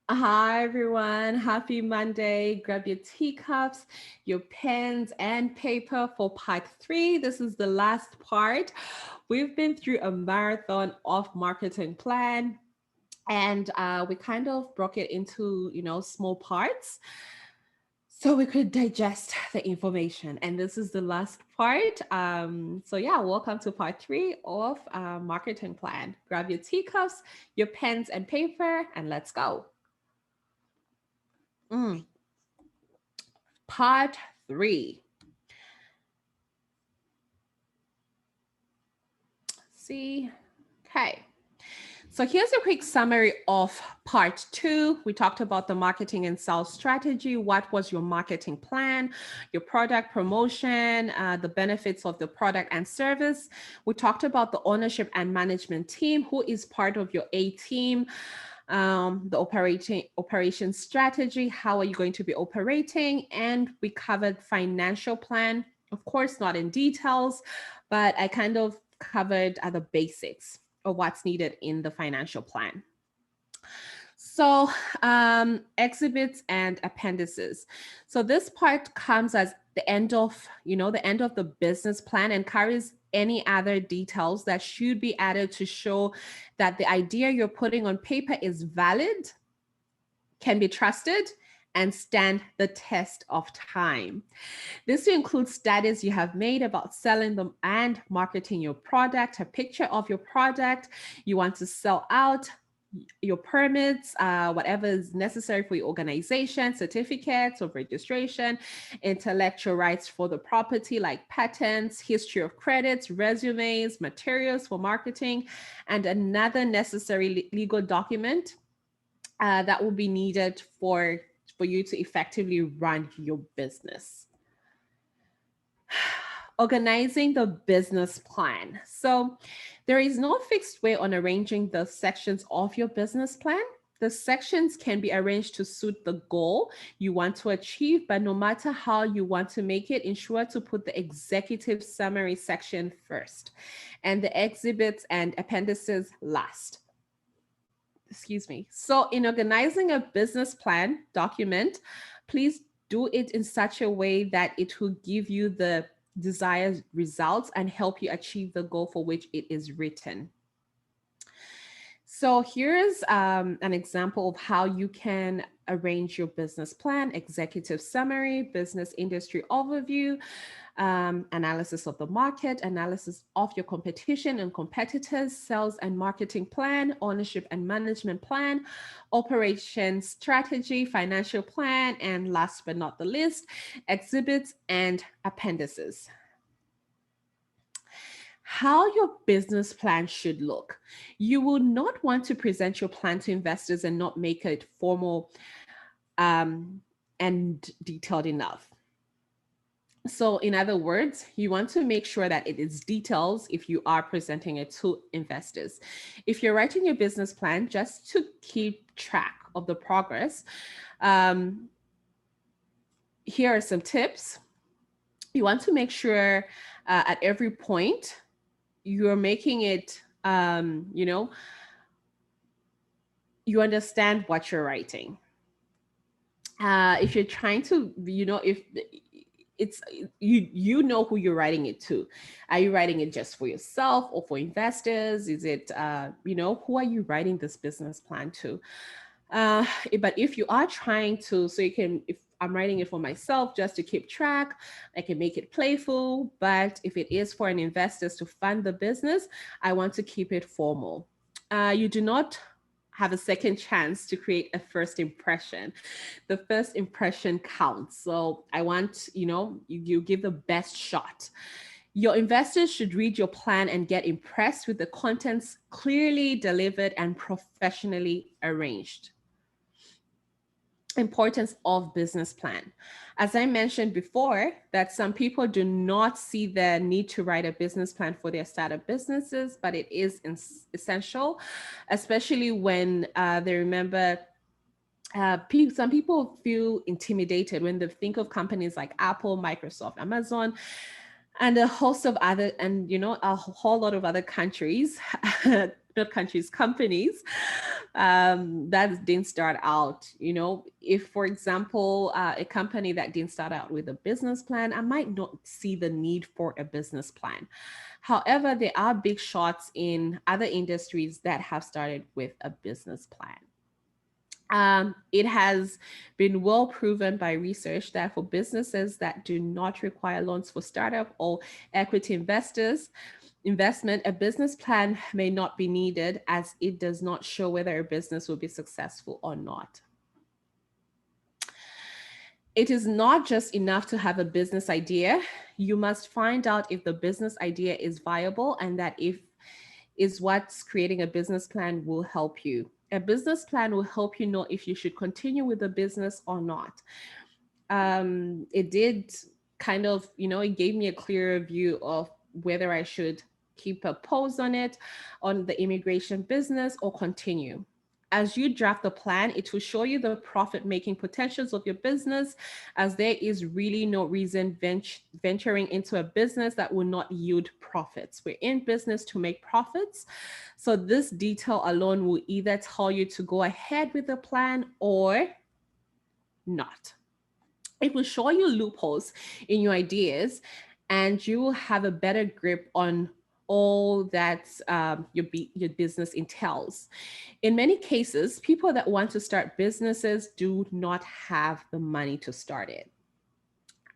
Hi, everyone. Happy Monday. Grab your teacups, your pens, and paper for part 3. This is the last part. We've been through a marathon of marketing plan, and we kind of broke it into, small parts so we could digest the information. And this is the last part. So yeah, welcome to part 3 of marketing plan. Grab your teacups, your pens and paper, and let's go. Mm. Part 3. See, okay. So here's a quick summary of part 2. We talked about the marketing and sales strategy. What was your marketing plan, your product promotion, the benefits of the product and service. We talked about the ownership and management team, who is part of your A team, the operation strategy, how are you going to be operating, and we covered financial plan. Of course, not in details, but I kind of covered the basics of what's needed in the financial plan. So exhibits and appendices. So this part comes as the end of, the end of the business plan and carries any other details that should be added to show that the idea you're putting on paper is valid, can be trusted, and stand the test of time. This includes studies you have made about selling them and marketing your product, a picture of your product you want to sell out, your permits, whatever is necessary for your organization, certificates of registration, intellectual rights for the property like patents, history of credits, resumes, materials for marketing, and another necessary legal document that will be needed for you to effectively run your business. Organizing the business plan. So there is no fixed way on arranging the sections of your business plan. The sections can be arranged to suit the goal you want to achieve, but no matter how you want to make it, ensure to put the executive summary section first and the exhibits and appendices last. Excuse me. So in organizing a business plan document, please do it in such a way that it will give you the desired results and help you achieve the goal for which it is written. So here's an example of how you can arrange your business plan: executive summary, business industry overview, analysis of the market, analysis of your competition and competitors, sales and marketing plan, ownership and management plan, operation strategy, financial plan, and last but not the least, exhibits and appendices. How your business plan should look. You will not want to present your plan to investors and not make it formal and detailed enough. So in other words, you want to make sure that it is details if you are presenting it to investors. If you're writing your business plan just to keep track of the progress, here are some tips. You want to make sure at every point you're making it, you understand what you're writing. If you're trying to, if it's you know who you're writing it to. Are you writing it just for yourself or for investors? Is it who are you writing this business plan to? But if you are trying to, so you can, if I'm writing it for myself just to keep track, I can make it playful. But if it is for an investors to fund the business, I want to keep it formal. You do not have a second chance to create a first impression. The first impression counts. So I want, you give the best shot. Your investors should read your plan and get impressed with the contents clearly delivered and professionally arranged. Importance of business plan. As I mentioned before, that some people do not see the need to write a business plan for their startup businesses, but it is essential, especially when they remember some people feel intimidated when they think of companies like Apple, Microsoft, Amazon. and a host of other, and a whole lot of other countries, not countries, companies that didn't start out. If, for example, a company that didn't start out with a business plan, I might not see the need for a business plan. However, there are big shots in other industries that have started with a business plan. It has been well proven by research that for businesses that do not require loans for startup or equity investment, a business plan may not be needed as it does not show whether a business will be successful or not. It is not just enough to have a business idea. You must find out if the business idea is viable, and that is what's creating a business plan will help you. A business plan will help you know if you should continue with the business or not. It did kind of, it gave me a clearer view of whether I should keep a pause on it, on the immigration business, or continue. As you draft the plan, it will show you the profit making potentials of your business, as there is really no reason venturing into a business that will not yield profits. We're in business to make profits. So this detail alone will either tell you to go ahead with the plan or not. It will show you loopholes in your ideas, and you will have a better grip on all that your business entails. In many cases, people that want to start businesses do not have the money to start it.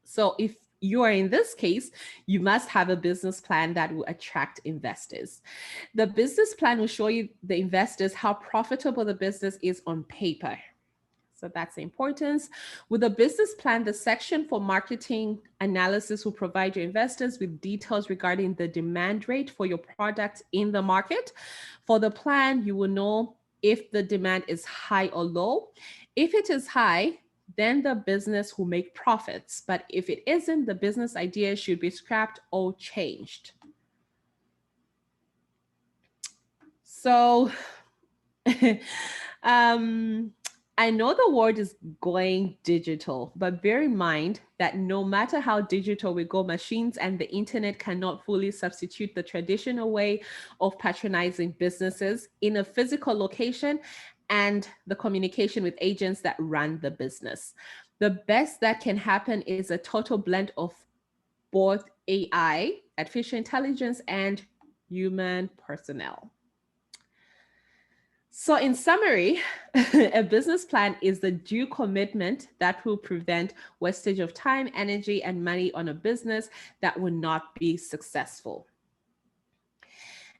So if you are in this case, you must have a business plan that will attract investors. The business plan will show you, the investors, how profitable the business is on paper. So that's the importance. With a business plan, the section for marketing analysis will provide your investors with details regarding the demand rate for your product in the market. For the plan, you will know if the demand is high or low. If it is high, then the business will make profits. But if it isn't, the business idea should be scrapped or changed. So, I know the world is going digital, but bear in mind that no matter how digital we go, machines and the internet cannot fully substitute the traditional way of patronizing businesses in a physical location and the communication with agents that run the business. The best that can happen is a total blend of both AI, artificial intelligence, and human personnel. So in summary, a business plan is the due commitment that will prevent wastage of time, energy, and money on a business that will not be successful.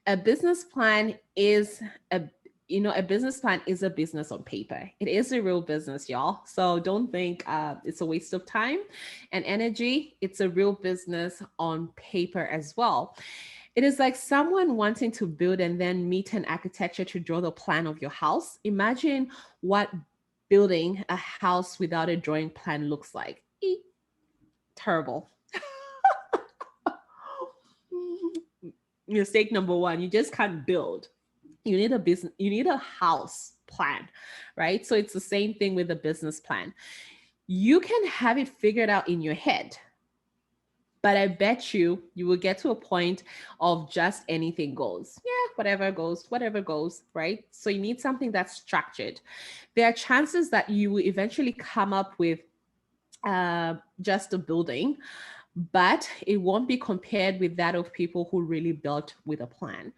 A business plan is a business plan is a business on paper. It is a real business, y'all. So don't think it's a waste of time and energy. It's a real business on paper as well. It is like someone wanting to build and then meet an architecture to draw the plan of your house. Imagine what building a house without a drawing plan looks like. Terrible. Mistake number one, you just can't build. You need a house plan, right? So it's the same thing with a business plan. You can have it figured out in your head, but I bet you will get to a point of just anything goes. Yeah, whatever goes, right? So you need something that's structured. There are chances that you will eventually come up with just a building, but it won't be compared with that of people who really built with a plan.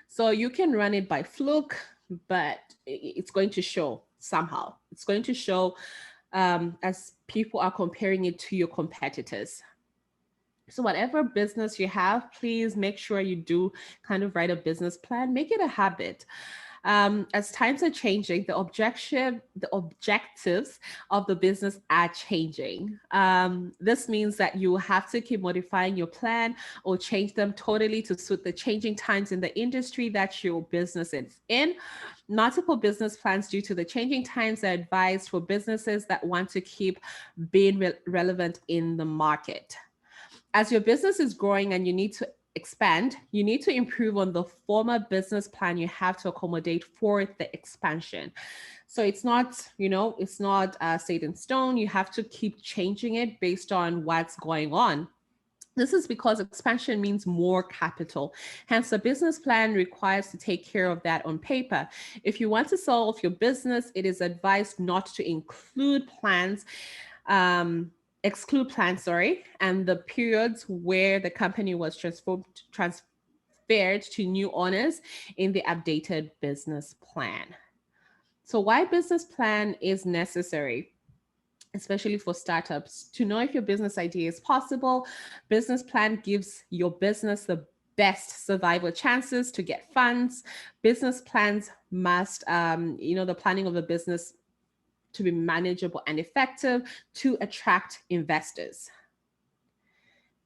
So you can run it by fluke, but it's going to show somehow. It's going to show as people are comparing it to your competitors. So whatever business you have, please make sure you do kind of write a business plan, make it a habit. As times are changing, the objectives of the business are changing. This means that you have to keep modifying your plan or change them totally to suit the changing times in the industry that your business is in. Multiple business plans due to the changing times are advised for businesses that want to keep being relevant in the market. As your business is growing and you need to expand, you need to improve on the former business plan you have to accommodate for the expansion. So it's not set in stone. You have to keep changing it based on what's going on. This is because expansion means more capital. Hence, a business plan requires to take care of that on paper. If you want to sell off your business, it is advised not to exclude plans, and the periods where the company was transferred to new owners in the updated business plan. So why business plan is necessary, especially for startups? To know if your business idea is possible, business plan gives your business the best survival chances to get funds. Business plans must, the planning of a business to be manageable and effective to attract investors.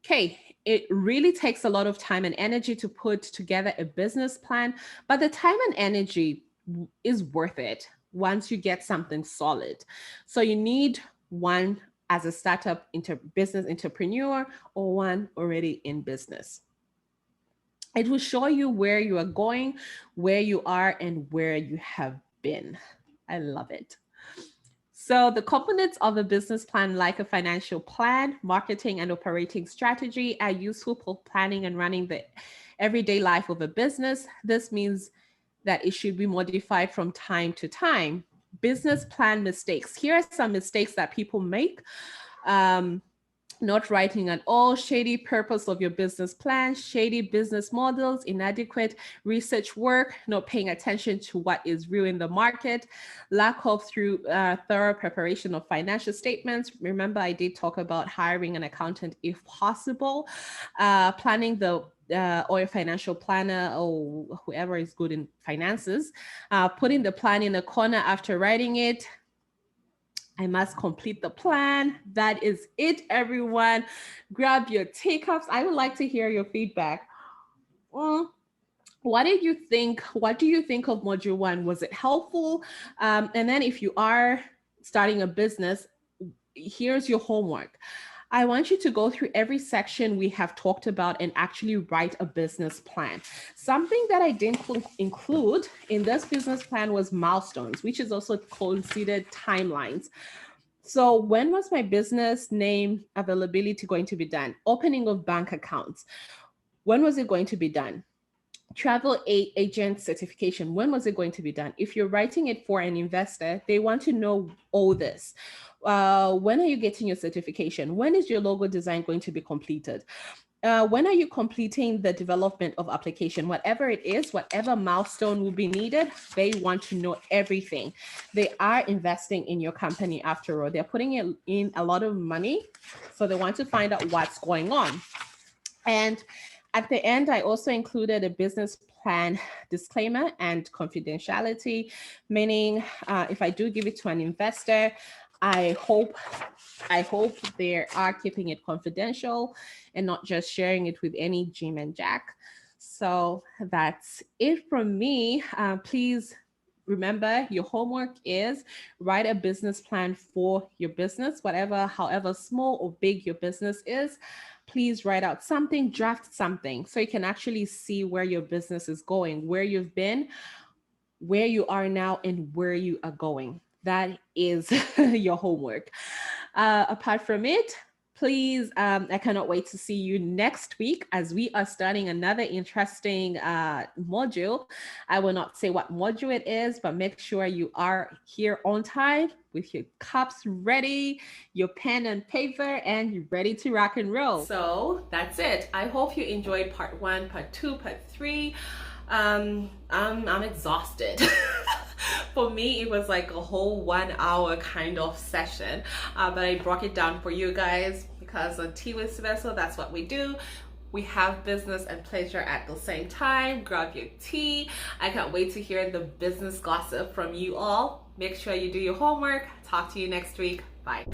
Okay, it really takes a lot of time and energy to put together a business plan, but the time and energy is worth it once you get something solid. So you need one as a startup business entrepreneur or one already in business. It will show you where you are going, where you are, and where you have been. I love it. So the components of a business plan, like a financial plan, marketing, and operating strategy, are useful for planning and running the everyday life of a business. This means that it should be modified from time to time. Business plan mistakes. Here are some mistakes that people make. Not writing at all, shady purpose of your business plan, shady business models, inadequate research work, not paying attention to what is real in the market, lack of thorough preparation of financial statements. Remember, I did talk about hiring an accountant if possible, planning or your financial planner or whoever is good in finances, putting the plan in a corner after writing it. I must complete the plan. That is it, everyone. Grab your teacups. I would like to hear your feedback. What did you think? What do you think of module 1? Was it helpful? And then if you are starting a business, here's your homework. I want you to go through every section we have talked about and actually write a business plan. Something that I didn't include in this business plan was milestones, which is also considered timelines. So when was my business name availability going to be done? Opening of bank accounts. When was it going to be done? Travel agent certification. When was it going to be done? If you're writing it for an investor, they want to know all this. When are you getting your certification? When is your logo design going to be completed? When are you completing the development of application? Whatever it is, whatever milestone will be needed, they want to know everything. They are investing in your company after all. They're putting in a lot of money, so they want to find out what's going on. And at the end, I also included a business plan disclaimer and confidentiality, meaning if I do give it to an investor, I hope they are keeping it confidential and not just sharing it with any Jim and Jack. So that's it from me. Please remember, your homework is write a business plan for your business, however small or big your business is. Please write out something, draft something, so you can actually see where your business is going, where you've been, where you are now, and where you are going. That is your homework. Apart from it, please, I cannot wait to see you next week as we are starting another interesting module. I will not say what module it is, but make sure you are here on time with your cups ready, your pen and paper, and you're ready to rock and roll. So that's it. I hope you enjoyed part 1, part 2, part 3. I'm exhausted. For me, it was like a whole 1 hour kind of session, but I broke it down for you guys because on Tea with Vessel, that's what we do. We have business and pleasure at the same time. Grab your tea. I can't wait to hear the business gossip from you all. Make sure you do your homework. Talk to you next week. Bye.